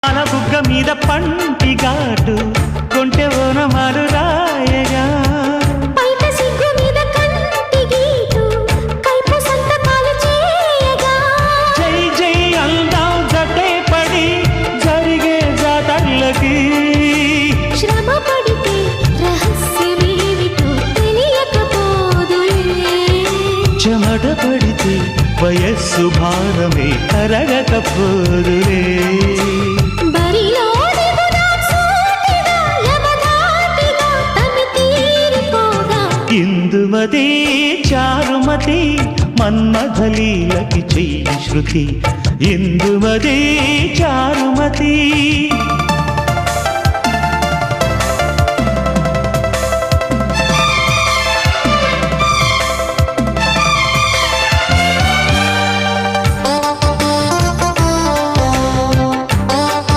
మన బుగ్గ మీద పంటి ఘాటు కొంటె ఓనమాలు రాయగా బయట సిగ్గు మీద కంటి గీటు కైపు సంతకాలు చేయగా జై జై అందాం జటే పడి జరిగే జాతర్లకి శ్రమ పడితే రహస్యమేమిటో తెలియకపోదులే చెమట పడితే వయస్సు భారమే కరగకపోదులే బరిలో దిగుదాం సూటిగా యమధాటిగా తమి తీరిపోగా ఇందుమతి చారుమతి మన్మథలీలకి చెయ్యి శృతి ఇందుమతి చారుమతి